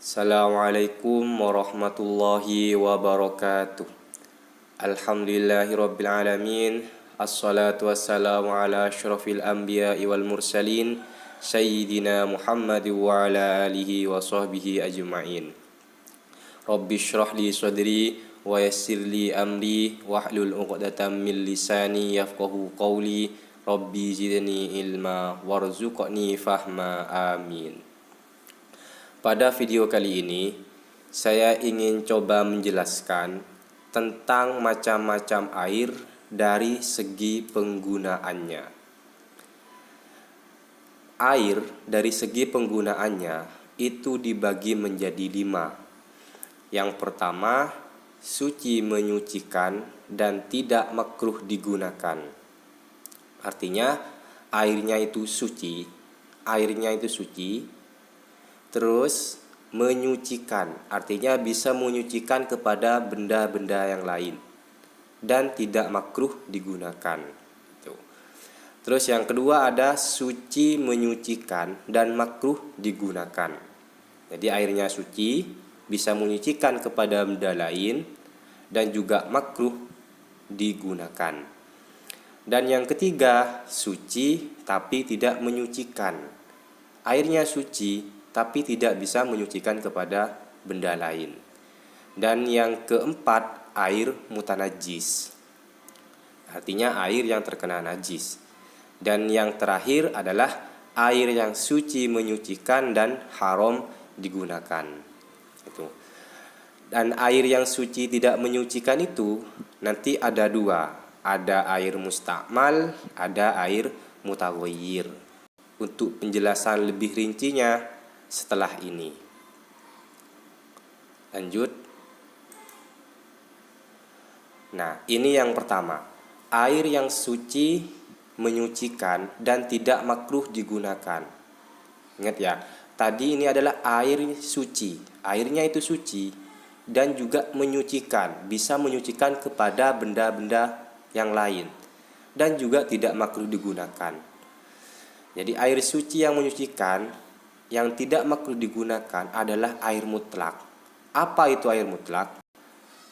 Assalamualaikum warahmatullahi wabarakatuh. Alhamdulillahirabbil alamin. Assalatu wassalamu ala asyrafil anbiya'i wal mursalin sayyidina Muhammad wa ala alihi wa sahbihi ajma'in. Rabbi shrah li sadri wa yassir li amri wahlul 'uqdatam min lisani yafqahu qawli. Rabbi zidni ilma warzuqni fahma. Amin. Pada video kali ini, saya ingin coba menjelaskan tentang macam-macam air dari segi penggunaannya. Air dari segi penggunaannya itu dibagi menjadi 5. Yang pertama, suci menyucikan dan tidak makruh digunakan. Artinya, airnya itu suci, terus menyucikan, artinya bisa menyucikan kepada benda-benda yang lain dan tidak makruh digunakan. Terus yang kedua ada suci menyucikan dan makruh digunakan. Jadi airnya suci, bisa menyucikan kepada benda lain dan juga makruh digunakan. Dan yang ketiga, suci tapi tidak menyucikan. Airnya suci tapi tidak bisa menyucikan kepada benda lain. Dan yang keempat, air mutanajis, artinya air yang terkena najis. Dan yang terakhir adalah air yang suci menyucikan dan haram digunakan. Dan air yang suci tidak menyucikan itu nanti ada 2, ada air mustakmal, ada air mutaghayyir. Untuk penjelasan lebih rincinya setelah ini. Lanjut. Nah, ini yang pertama. Air yang suci menyucikan dan tidak makruh digunakan. Ingat ya, tadi ini adalah air suci. Airnya itu suci dan juga menyucikan, bisa menyucikan kepada benda-benda yang lain dan juga tidak makruh digunakan. Jadi air suci yang menyucikan, yang tidak makruh digunakan adalah air mutlak. Apa itu air mutlak?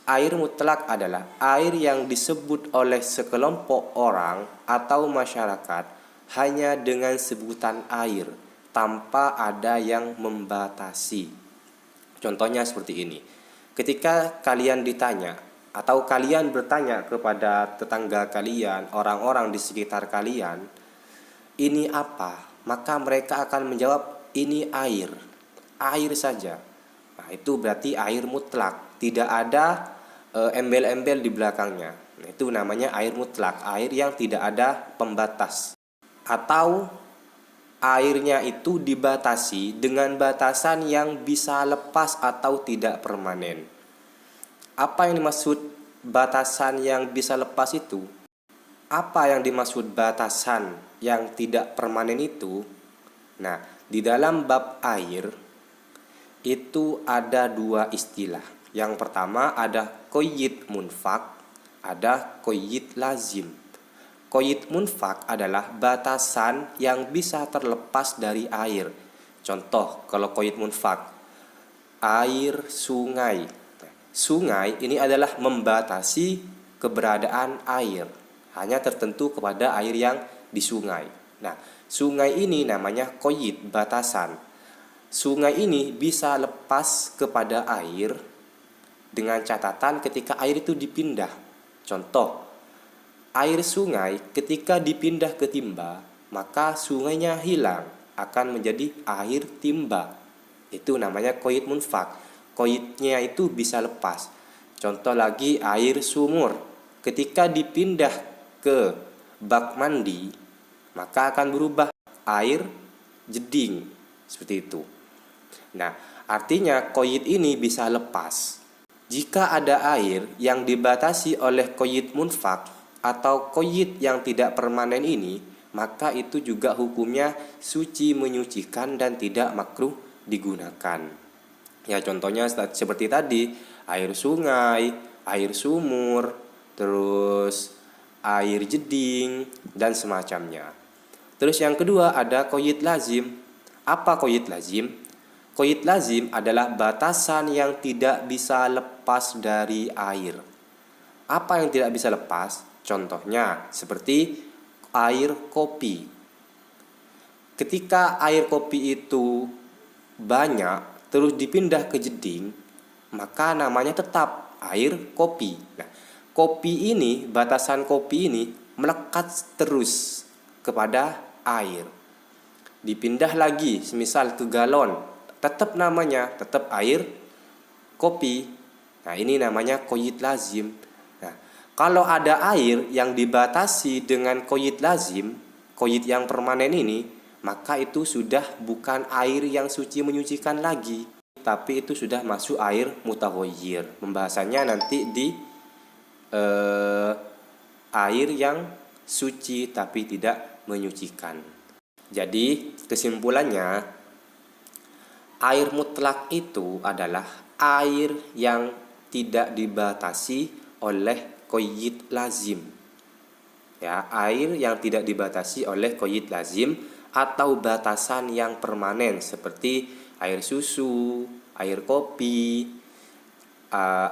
Air mutlak adalah air yang disebut oleh sekelompok orang atau masyarakat hanya dengan sebutan air, tanpa ada yang membatasi. Contohnya seperti ini. Ketika kalian ditanya atau kalian bertanya kepada tetangga kalian, orang-orang di sekitar kalian, ini apa? Maka mereka akan menjawab, ini air saja. Nah, itu berarti air mutlak, tidak ada embel-embel di belakangnya. Nah, itu namanya air mutlak, air yang tidak ada pembatas. Atau airnya itu dibatasi dengan batasan yang bisa lepas atau tidak permanen. Apa yang dimaksud batasan yang bisa lepas itu? Apa yang dimaksud batasan yang tidak permanen itu? Nah, di dalam bab air itu ada 2 istilah. Yang pertama ada qayyid munfak, ada qayyid lazim. Qayyid munfak adalah batasan yang bisa terlepas dari air. Contoh, kalau qayyid munfak, air sungai. Sungai ini adalah membatasi keberadaan air, hanya tertentu kepada air yang di sungai. Nah, sungai ini namanya qayyid, batasan. Sungai ini bisa lepas kepada air dengan catatan ketika air itu dipindah. Contoh, air sungai ketika dipindah ke timba, maka sungainya hilang, akan menjadi air timba. Itu namanya qayyid munfak. Qayyidnya itu bisa lepas. Contoh lagi, air sumur ketika dipindah ke bak mandi, maka akan berubah air jeding, seperti itu. Nah, artinya qayyid ini bisa lepas. Jika ada air yang dibatasi oleh qayyid munfak atau qayyid yang tidak permanen ini, maka itu juga hukumnya suci menyucikan dan tidak makruh digunakan. Ya, contohnya seperti tadi, air sungai, air sumur, terus air jeding dan semacamnya. Terus yang kedua ada qayyid lazim. Apa qayyid lazim? Qaid lazim adalah batasan yang tidak bisa lepas dari air. Apa yang tidak bisa lepas? Contohnya seperti air kopi. Ketika air kopi itu banyak terus dipindah ke jeding, maka namanya tetap air kopi. Nah, kopi ini, batasan kopi ini melekat terus kepada air. Dipindah lagi, semisal ke galon, tetap namanya tetap air kopi. Nah, ini namanya qaid lazim. Nah, kalau ada air yang dibatasi dengan qaid lazim, qaid yang permanen ini, maka itu sudah bukan air yang suci menyucikan lagi, tapi itu sudah masuk air mutaghayyir. Pembahasannya nanti di air yang suci tapi tidak menyucikan. Jadi kesimpulannya, air mutlak itu adalah air yang tidak dibatasi oleh qaid lazim. Ya, air yang tidak dibatasi oleh qaid lazim atau batasan yang permanen seperti air susu, air kopi,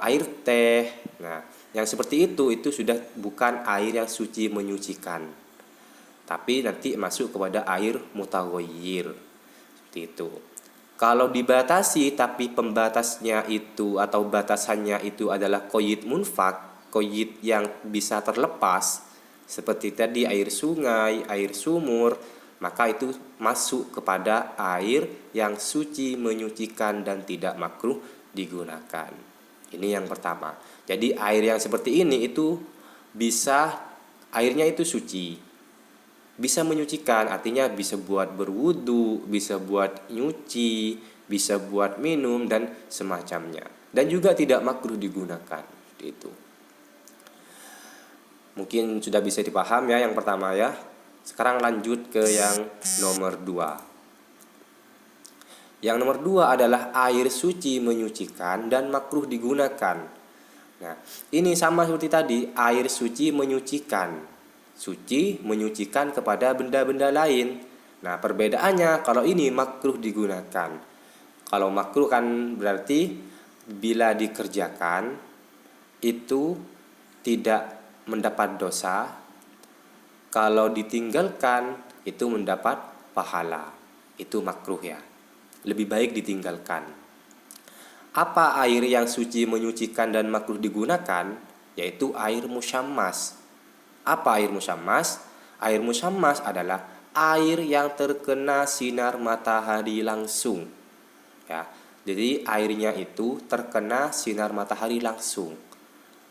air teh. Nah, yang seperti itu sudah bukan air yang suci menyucikan, tapi nanti masuk kepada air mutaghayyir. Seperti itu. Kalau dibatasi tapi pembatasnya itu atau batasannya itu adalah qaid munfak, qaid yang bisa terlepas, seperti tadi air sungai, air sumur, maka itu masuk kepada air yang suci menyucikan dan tidak makruh digunakan. Ini yang pertama. Jadi air yang seperti ini itu bisa, airnya itu suci, bisa menyucikan, artinya bisa buat berwudu, bisa buat nyuci, bisa buat minum dan semacamnya. Dan juga tidak makruh digunakan. Seperti itu. Mungkin sudah bisa dipaham ya yang pertama ya. Sekarang lanjut ke yang nomor 2. Yang nomor 2 adalah air suci menyucikan dan makruh digunakan. Nah, ini sama seperti tadi, air suci menyucikan. Suci menyucikan kepada benda-benda lain. Nah, perbedaannya kalau ini makruh digunakan. Kalau makruh kan berarti bila dikerjakan itu tidak mendapat dosa. Kalau ditinggalkan itu mendapat pahala. Itu makruh ya. Lebih baik ditinggalkan. Apa air yang suci menyucikan dan makruh digunakan? Yaitu air musyammas. Apa air musyammas? Air musyammas adalah air yang terkena sinar matahari langsung. Ya, jadi airnya itu terkena sinar matahari langsung.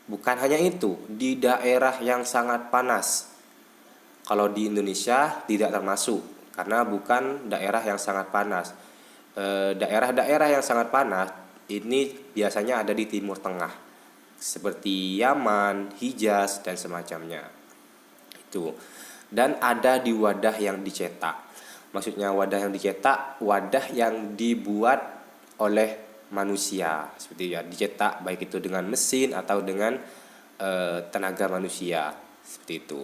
Bukan hanya itu, di daerah yang sangat panas. Kalau di Indonesia tidak termasuk, karena bukan daerah yang sangat panas. Daerah-daerah yang sangat panas ini biasanya ada di Timur Tengah, seperti Yaman, Hijaz, dan semacamnya. Dan ada di wadah yang dicetak. Maksudnya wadah yang dicetak, wadah yang dibuat oleh manusia, seperti ya, dicetak baik itu dengan mesin atau dengan tenaga manusia, seperti itu.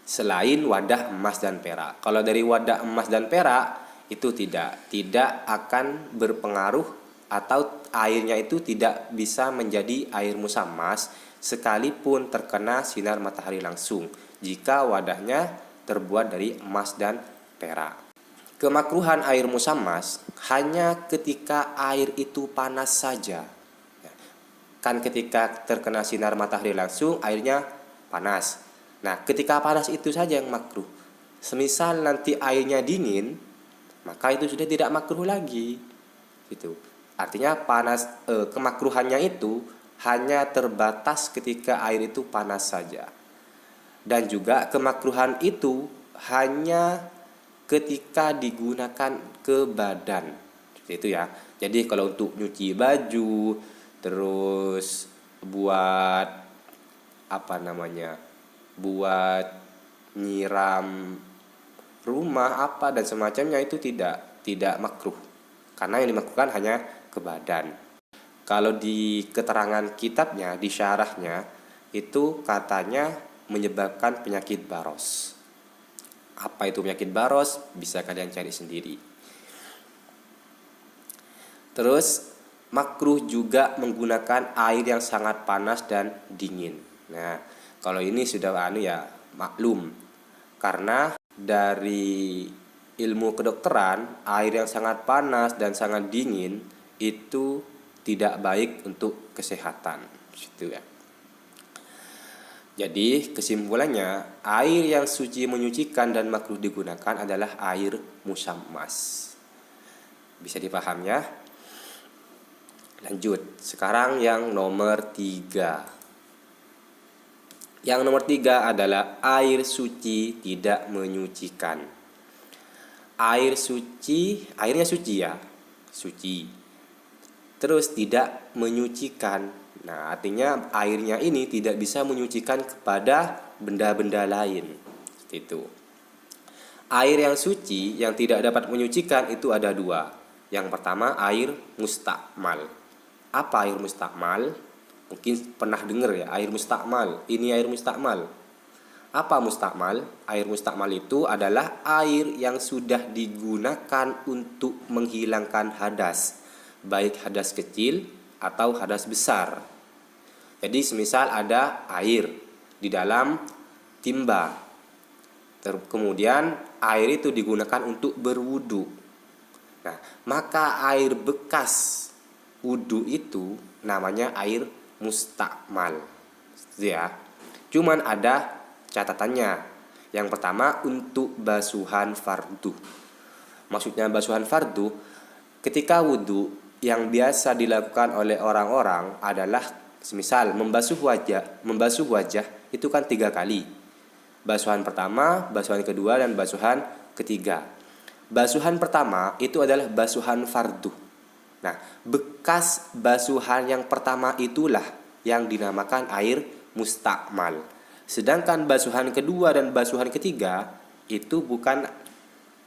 Selain wadah emas dan perak. Kalau dari wadah emas dan perak itu tidak akan berpengaruh, atau airnya itu tidak bisa menjadi air musyammas sekalipun terkena sinar matahari langsung jika wadahnya terbuat dari emas dan perak. Kemakruhan air musyammas hanya ketika air itu panas saja. Kan ketika terkena sinar matahari langsung airnya panas. Nah, ketika panas itu saja yang makruh. Semisal nanti airnya dingin, maka itu sudah tidak makruh lagi. Gitu. Artinya kemakruhannya itu hanya terbatas ketika air itu panas saja. Dan juga kemakruhan itu hanya ketika digunakan ke badan. Seperti itu ya. Jadi kalau untuk nyuci baju, terus buat buat nyiram rumah dan semacamnya itu tidak makruh. Karena yang dimakruhkan hanya ke badan. Kalau di keterangan kitabnya, di syarahnya, itu katanya menyebabkan penyakit baros. Apa itu penyakit baros? Bisa kalian cari sendiri. Terus makruh juga menggunakan air yang sangat panas dan dingin. Nah, kalau ini sudah maklum. Karena dari ilmu kedokteran, air yang sangat panas dan sangat dingin itu tidak baik untuk kesehatan. Gitu ya. Jadi kesimpulannya, air yang suci menyucikan dan makruh digunakan adalah air musammas. Bisa dipaham ya? Lanjut, sekarang yang nomor 3. Yang nomor 3 adalah air suci tidak menyucikan. Air suci, airnya suci ya, suci. Terus tidak menyucikan. Nah, artinya airnya ini tidak bisa menyucikan kepada benda-benda lain. Itu. Air yang suci yang tidak dapat menyucikan itu ada 2. Yang pertama air mustakmal. Apa air mustakmal? Mungkin pernah dengar ya, air mustakmal. Ini air mustakmal. Apa mustakmal? Air mustakmal itu adalah air yang sudah digunakan untuk menghilangkan hadas, baik hadas kecil atau hadas besar. Jadi semisal ada air di dalam timba, kemudian air itu digunakan untuk berwudu. Nah, maka air bekas wudu itu namanya air mustakmal. Ya. Cuman ada catatannya. Yang pertama untuk basuhan fardu. Maksudnya basuhan fardu, ketika wudu yang biasa dilakukan oleh orang-orang adalah semisal membasuh wajah itu kan 3 kali. Basuhan pertama, basuhan kedua, dan basuhan ketiga. Basuhan pertama itu adalah basuhan fardu. Nah, bekas basuhan yang pertama itulah yang dinamakan air mustakmal. Sedangkan basuhan kedua dan basuhan ketiga itu bukan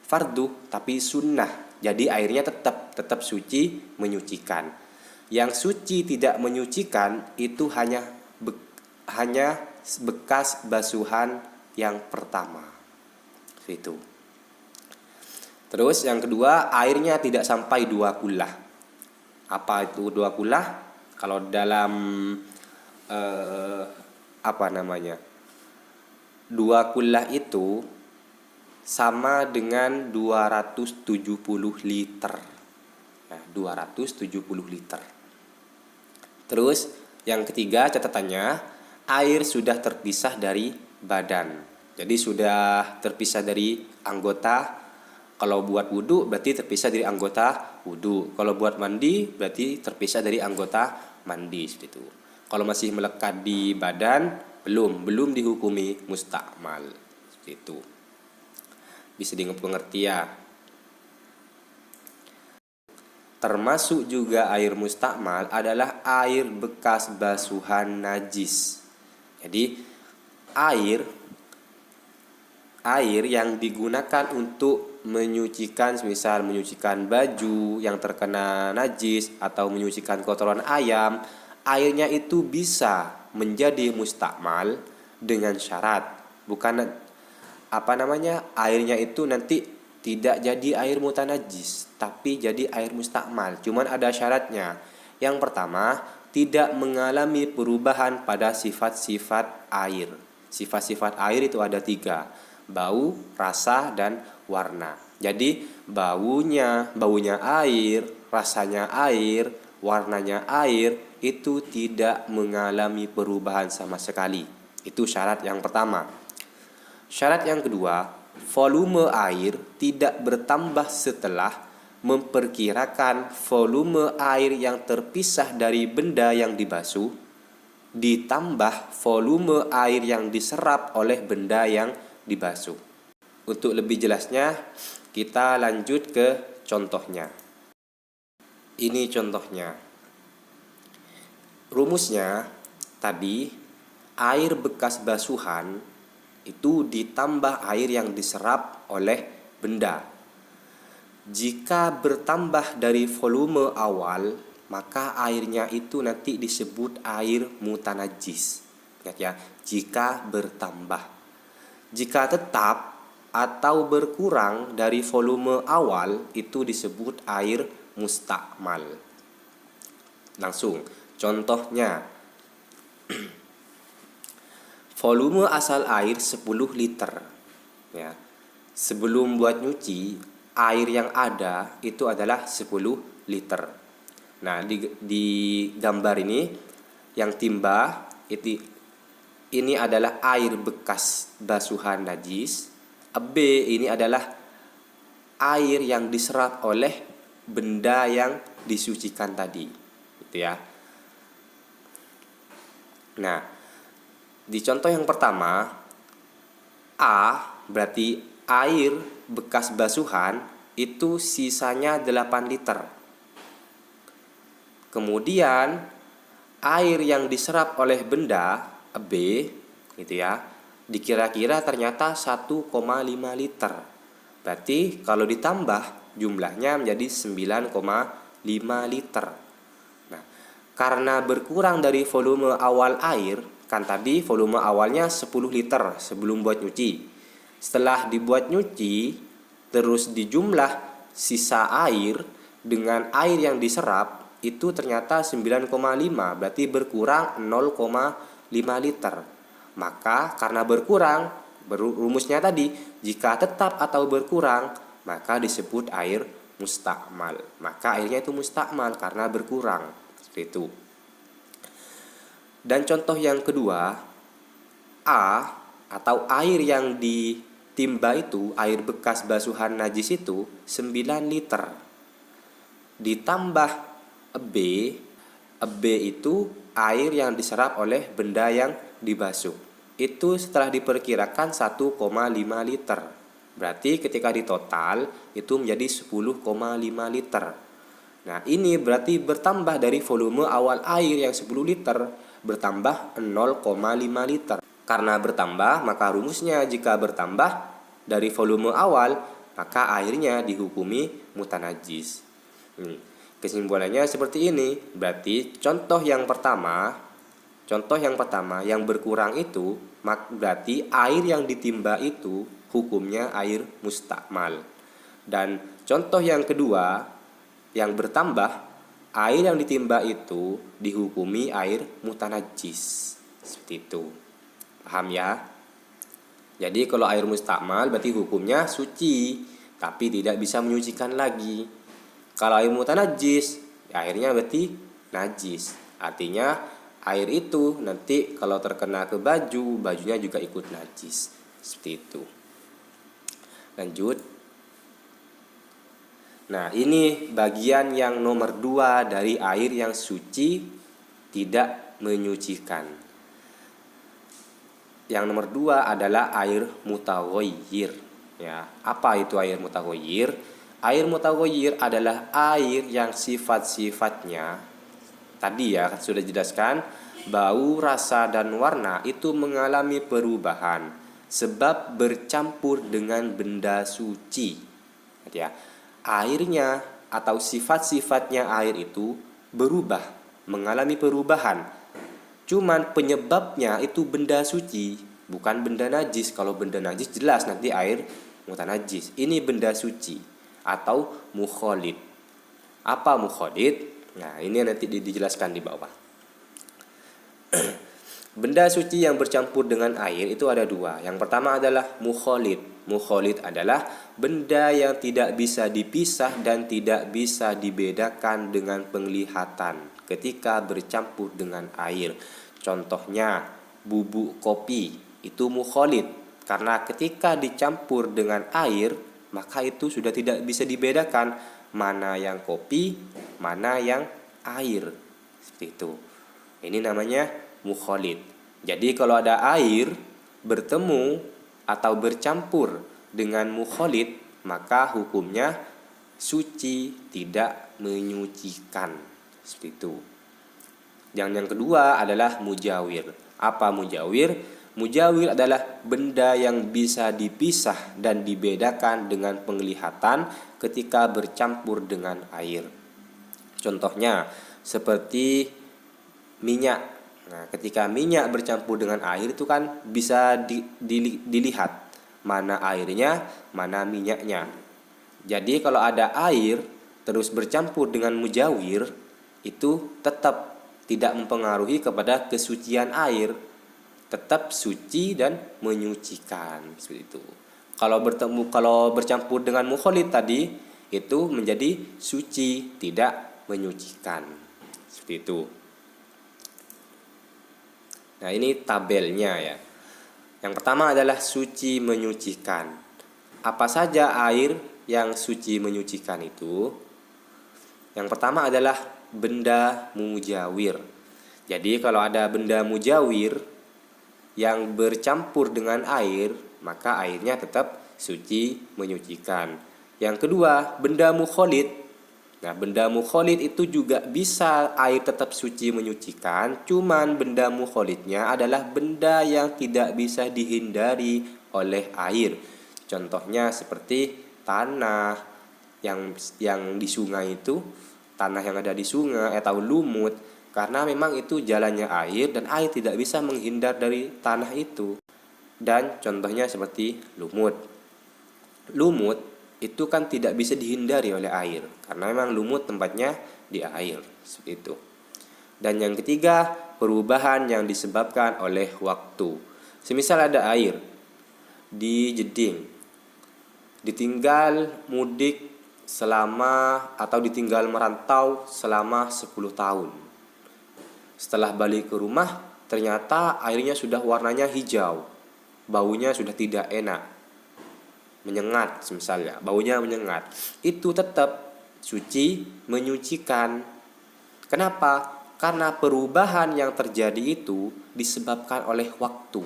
fardu tapi sunnah. Jadi airnya tetap suci menyucikan. Yang suci tidak menyucikan itu hanya bekas basuhan yang pertama. Itu. Terus yang kedua, airnya tidak sampai 2 kullah. Apa itu 2 kullah? Kalau dalam 2 kullah itu sama dengan 270 liter. Ya, 270 liter. Terus yang ketiga catatannya, air sudah terpisah dari badan. Jadi sudah terpisah dari anggota. Kalau buat wudu berarti terpisah dari anggota wudu. Kalau buat mandi berarti terpisah dari anggota mandi seperti itu. Kalau masih melekat di badan belum dihukumi mustakmal seperti itu. Bisa dimengerti ya. Termasuk juga air mustakmal adalah air bekas basuhan najis. Jadi air yang digunakan untuk menyucikan, misal menyucikan baju yang terkena najis atau menyucikan kotoran ayam, airnya itu bisa menjadi mustakmal dengan syarat, bukan airnya itu nanti tidak jadi air mutanajis tapi jadi air mustakmal. Cuman ada syaratnya. Yang pertama, tidak mengalami perubahan pada sifat-sifat air. Sifat-sifat air itu ada 3: bau, rasa, dan warna. Jadi baunya air, rasanya air, warnanya air itu tidak mengalami perubahan sama sekali. Itu syarat yang pertama. Syarat yang kedua, volume air tidak bertambah setelah memperkirakan volume air yang terpisah dari benda yang dibasuh ditambah volume air yang diserap oleh benda yang dibasuh. Untuk lebih jelasnya, kita lanjut ke contohnya. Ini contohnya. Rumusnya tadi, air bekas basuhan itu ditambah air yang diserap oleh benda. Jika bertambah dari volume awal, maka airnya itu nanti disebut air mutanajis. Ingat ya, jika bertambah. Jika tetap atau berkurang dari volume awal itu disebut air mustakmal. Langsung, contohnya volume asal air 10 liter. Ya. Sebelum buat nyuci, air yang ada itu adalah 10 liter. Nah, di gambar ini yang timba itu ini adalah air bekas basuhan najis. B ini adalah air yang diserap oleh benda yang disucikan tadi, gitu ya. Nah, di contoh yang pertama, A berarti air bekas basuhan itu sisanya 8 liter. Kemudian air yang diserap oleh benda B gitu ya, dikira-kira ternyata 1,5 liter. Berarti kalau ditambah jumlahnya menjadi 9,5 liter. Nah, karena berkurang dari volume awal air, kan tadi volume awalnya 10 liter sebelum buat nyuci. Setelah dibuat nyuci, terus dijumlah sisa air dengan air yang diserap, itu ternyata 9,5, berarti berkurang 0,5 liter. Maka karena berkurang, rumusnya tadi, jika tetap atau berkurang, maka disebut air mustakmal. Maka airnya itu mustakmal karena berkurang. Seperti itu. Dan contoh yang kedua, A atau air yang ditimba itu, air bekas basuhan najis itu 9 liter. Ditambah B itu air yang diserap oleh benda yang dibasuh. Itu setelah diperkirakan 1,5 liter. Berarti ketika ditotal itu menjadi 10,5 liter. Nah, ini berarti bertambah dari volume awal air yang 10 liter bertambah 0,5 liter. Karena bertambah, maka rumusnya jika bertambah dari volume awal, maka airnya dihukumi mutanajis. Kesimpulannya seperti ini. Berarti contoh yang pertama yang berkurang itu berarti air yang ditimba itu hukumnya air mustakmal. Dan contoh yang kedua yang bertambah, air yang ditimba itu dihukumi air mutanajis. Seperti itu. Paham ya? Jadi kalau air mustakmal berarti hukumnya suci, tapi tidak bisa menyucikan lagi. Kalau air mutanajis, airnya berarti najis. Artinya air itu nanti kalau terkena ke baju, bajunya juga ikut najis. Seperti itu. Lanjut. Nah, ini bagian yang nomor 2 dari air yang suci tidak menyucikan. Yang nomor 2 adalah air mutaghayyir. Ya, apa itu air mutaghayyir? Air mutaghayyir adalah air yang sifat-sifatnya tadi ya sudah dijelaskan, bau, rasa, dan warna itu mengalami perubahan sebab bercampur dengan benda suci. Ya, airnya atau sifat-sifatnya air itu berubah, mengalami perubahan. Cuman penyebabnya itu benda suci, bukan benda najis. Kalau benda najis jelas nanti air mutanajis. Ini benda suci atau mukhalid. Apa mukhalid? Nah, ini nanti dijelaskan di bawah. Benda suci yang bercampur dengan air itu ada 2. Yang pertama adalah mukhalid. Mukhalid adalah benda yang tidak bisa dipisah dan tidak bisa dibedakan dengan penglihatan ketika bercampur dengan air. Contohnya bubuk kopi itu mukhalid, karena ketika dicampur dengan air maka itu sudah tidak bisa dibedakan mana yang kopi, mana yang air. Seperti itu. Ini namanya mukhalid. Jadi kalau ada air bertemu atau bercampur dengan mukhalid, maka hukumnya suci, tidak menyucikan. Seperti itu. Yang kedua adalah mujawir. Apa mujawir? Mujawir adalah benda yang bisa dipisah dan dibedakan dengan penglihatan ketika bercampur dengan air. Contohnya seperti minyak. Nah, ketika minyak bercampur dengan air itu kan bisa dilihat mana airnya, mana minyaknya. Jadi kalau ada air terus bercampur dengan mujawir, itu tetap tidak mempengaruhi kepada kesucian air, tetap suci dan menyucikan seperti itu. Kalau bercampur dengan mukholid tadi, itu menjadi suci, tidak menyucikan seperti itu. Nah, ini tabelnya ya. Yang pertama adalah suci menyucikan. Apa saja air yang suci menyucikan itu? Yang pertama adalah benda mujawir. Jadi kalau ada benda mujawir yang bercampur dengan air, maka airnya tetap suci menyucikan. Yang kedua, benda mukholid. Nah, benda mukholid itu juga bisa air tetap suci menyucikan, cuman benda mukholidnya adalah benda yang tidak bisa dihindari oleh air. Contohnya seperti tanah yang di sungai itu, tanah yang ada di sungai atau lumut, karena memang itu jalannya air dan air tidak bisa menghindar dari tanah itu. Dan contohnya seperti lumut. Lumut itu kan tidak bisa dihindari oleh air karena memang lumut tempatnya di air seperti itu. Dan yang ketiga, perubahan yang disebabkan oleh waktu. Semisal ada air di Jeding, ditinggal mudik selama atau ditinggal merantau selama 10 tahun. Setelah balik ke rumah, ternyata airnya sudah warnanya hijau, baunya sudah tidak enak, menyengat misalnya, baunya menyengat, itu tetap suci menyucikan. Kenapa? Karena perubahan yang terjadi itu disebabkan oleh waktu.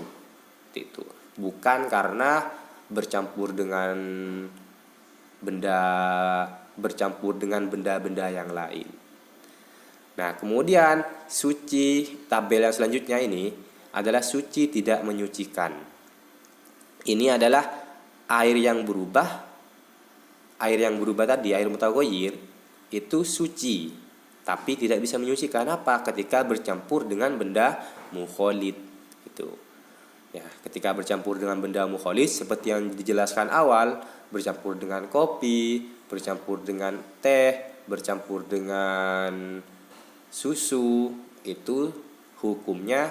Itu bukan karena bercampur dengan benda-benda yang lain. Nah, kemudian suci, tabel yang selanjutnya ini adalah suci tidak menyucikan. Ini adalah air yang berubah tadi, air mutaghayyir itu suci, tapi tidak bisa menyucikan. Apa? Ketika bercampur dengan benda mukholid itu. Ya, ketika bercampur dengan benda mukholid seperti yang dijelaskan awal, bercampur dengan kopi, bercampur dengan teh, bercampur dengan susu, itu hukumnya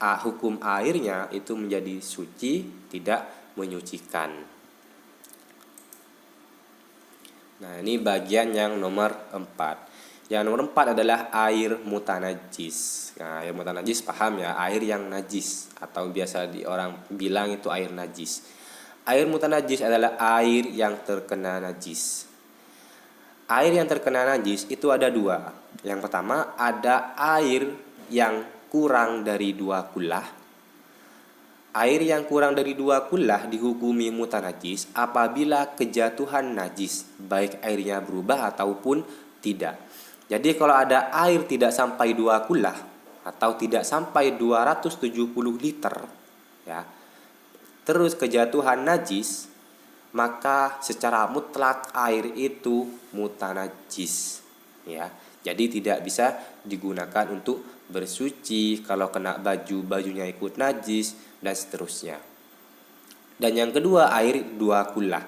hukum airnya itu menjadi suci, tidak menyucikan. Nah, ini bagian yang nomor 4. Yang nomor 4 adalah air mutanajis. Nah, air mutanajis paham ya, air yang najis atau biasa orang bilang itu air najis. Air mutanajis adalah air yang terkena najis. Air yang terkena najis itu ada dua. Yang pertama, ada air yang kurang dari 2 kullah. Air yang kurang dari 2 kullah dihukumi mutanajis apabila kejatuhan najis, baik airnya berubah ataupun tidak. Jadi kalau ada air tidak sampai 2 kullah atau tidak sampai 270 liter ya, terus kejatuhan najis, maka secara mutlak air itu mutanajis ya. Jadi tidak bisa digunakan untuk bersuci, kalau kena baju, bajunya ikut najis, dan seterusnya. Dan yang kedua, air 2 kullah.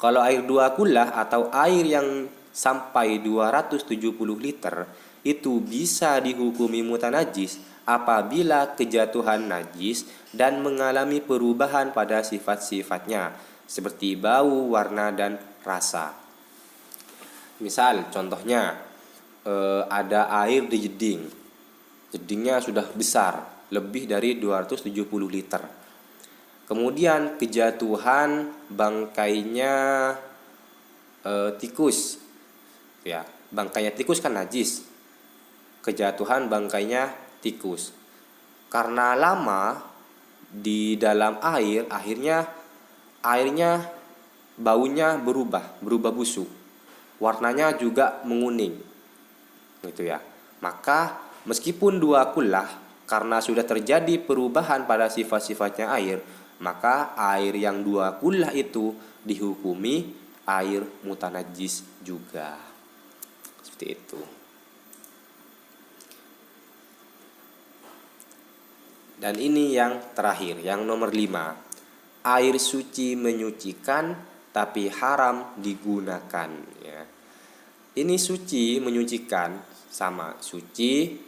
Kalau air 2 kullah atau air yang sampai 270 liter itu bisa dihukumi mutanajis apabila kejatuhan najis dan mengalami perubahan pada sifat-sifatnya seperti bau, warna, dan rasa. Misal contohnya ada air di Jeding. Jedingnya sudah besar, lebih dari 270 liter. Kemudian kejatuhan bangkainya tikus. Ya, bangkainya tikus kan najis. Kejatuhan bangkainya tikus. Karena lama di dalam air, airnya baunya berubah busuk. Warnanya juga menguning. Gitu ya. Maka meskipun 2 kullah, karena sudah terjadi perubahan pada sifat-sifatnya air, maka air yang 2 kullah itu dihukumi air mutanajis juga. Seperti itu. Dan ini yang terakhir, yang nomor 5. Air suci menyucikan tapi haram digunakan ya. Ini suci, menyucikan, sama suci.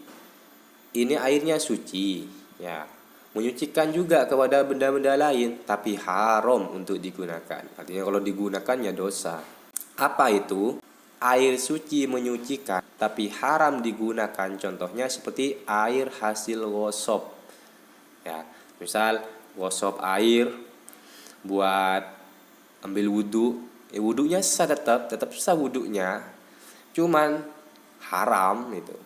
Ini airnya suci, ya. Menyucikan juga kepada benda-benda lain, tapi haram untuk digunakan. Artinya kalau digunakan ya dosa. Apa itu? Air suci menyucikan, tapi haram digunakan. Contohnya seperti air hasil gosok. Ya, misal gosok air buat ambil wudhu, wudhunya sah, tetap sah wudhunya, cuman haram itu,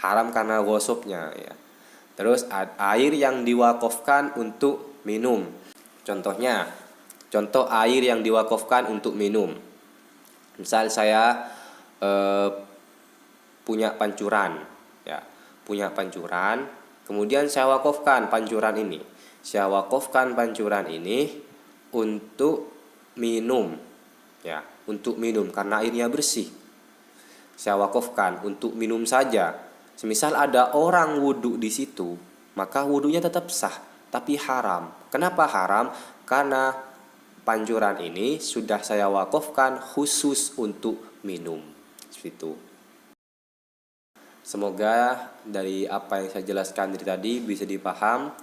haram karena gosoknya ya. Terus air yang diwakafkan untuk minum, contoh air yang diwakafkan untuk minum, misal saya punya pancuran ya, kemudian saya wakafkan pancuran ini untuk minum ya, untuk minum karena airnya bersih. Saya wakafkan untuk minum saja. Semisal ada orang wudhu di situ, maka wudhunya tetap sah, tapi haram. Kenapa haram? Karena pancuran ini sudah saya wakafkan khusus untuk minum. Seperti itu. Semoga dari apa yang saya jelaskan dari tadi bisa dipaham.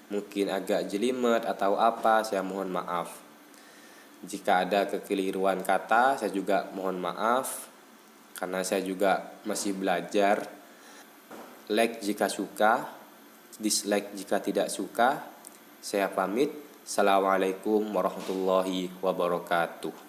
Mungkin agak jelimet atau apa, saya mohon maaf. Jika ada kekeliruan kata, saya juga mohon maaf, karena saya juga masih belajar. Like jika suka, dislike jika tidak suka. Saya pamit. Assalamualaikum warahmatullahi wabarakatuh.